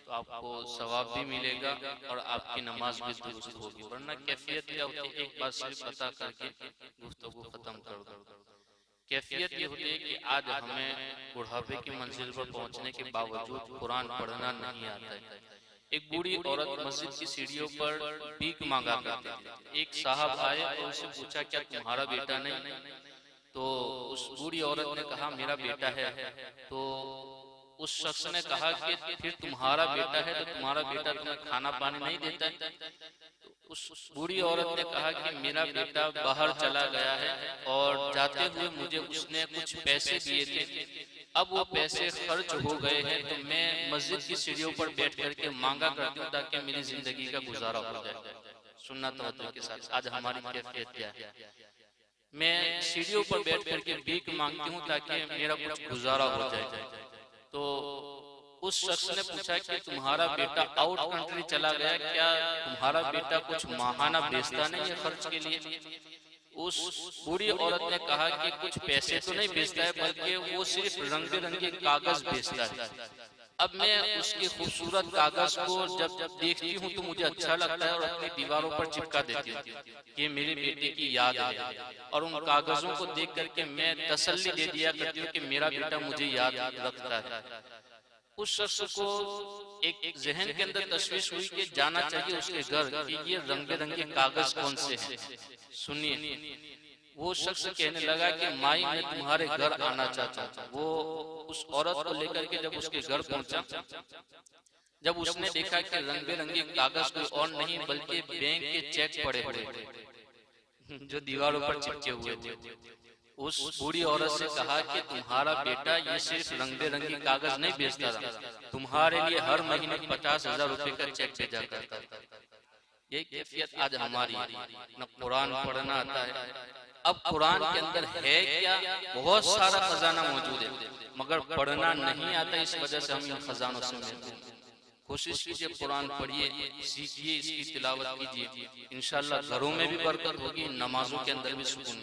तो आपको सवाब भी मिलेगा और आपकी नमाज भी दुरुस्त होगी। वरना कैफियत क्या होती है, एक बार सिर्फ पता करके गुफ्तगू खत्म कर दो। कैफियत ये होती है कि आज हमें बुढ़ापे की मंजिल पर पहुंचने के बावजूद कुरान पढ़ना नहीं आता है। एक बूढ़ी औरत मस्जिद की सीढ़ियों पर भीख मांगा करती थी। एक साहब आए और उससे पूछा, क्या तुम्हारा बेटा नहीं? तो उस बूढ़ी औरत ने कहा, मेरा बेटा है। तो उस शख्स ने कहा कि फिर तुम्हारा बेटा है तो तुम्हारा बेटा तुम्हें खाना पानी नहीं देता है? तो उस बूढ़ी औरत ने कहा कि मेरा बेटा बाहर चला गया है और जाते हुए मुझे उसने कुछ पैसे दिए थे, अब वो पैसे खर्च हो गए हैं, तो मैं मस्जिद की सीढ़ियों पर बैठ करके मांगा करती हूँ ताकि मेरी जिंदगी का गुजारा हो जाए। सुनना तवज्जो के साथ, आज हमारी कैफियत क्या है? मैं सीढ़ियों पर बैठ करके भीख मांगती हूँ ताकि मेरा कुछ गुजारा हो जाए। तो उस शख्स ने पूछा कि तुम्हारा बेटा आउट कंट्री चला गया, क्या तुम्हारा बेटा कुछ माहाना बेचता नहीं है खर्च के लिए? उस बूढ़ी औरत ने कहा कि कुछ पैसे तो नहीं बेचता है, बल्कि वो सिर्फ रंग बिरंगे कागज बेचता है। अब मैं उसके खूबसूरत कागज को जब जब देखती हूँ तो मुझे अच्छा लगता है और अपनी दीवारों पर चिपका देती हूँ कि मेरे बेटे की याद है, और उन कागजों को देख करके मैं तसल्ली दे दिया करती हूँ कि मेरा बेटा मुझे याद रखता है। उस शख्स को एक जहन के अंदर तशवीश हुई कि जाना चाहिए उसके घर कि ये रंग बिरंगे कागज कौन से हैं। सुनिए, वो शख्स कहने लगा कि माई, मैं तुम्हारे घर आना चाहता हूँ। वो उस औरत को लेकर के जब उसके घर पहुंचा, जब उसने देखा कि रंग बिरंगे कागज कोई और नहीं बल्कि बैंक के चेक पड़े हुए थे जो दीवारों पर चिपके हुए थे, उस बूढ़ी औरत से कहा कि तुम्हारा बेटा ये सिर्फ रंग बिरंगी कागज नहीं बेचता था, तुम्हारे लिए हर महीने 50,000 रुपए का चेक भेजा करता था। ये कैफियत आज हमारी, न कुरान पढ़ना आता है। अब कुरान के अंदर है क्या? बहुत सारा खजाना मौजूद है, मगर पढ़ना नहीं आता, इस वजह से हम इन खजानों से मिलते हैं। कोशिश कीजिए, कुरान पढ़िए, सीखिए, इसकी तिलावत कीजिए, इंशाअल्लाह घरों में भी बरकत होगी, नमाजों के अंदर भी सुकून मिलेगा।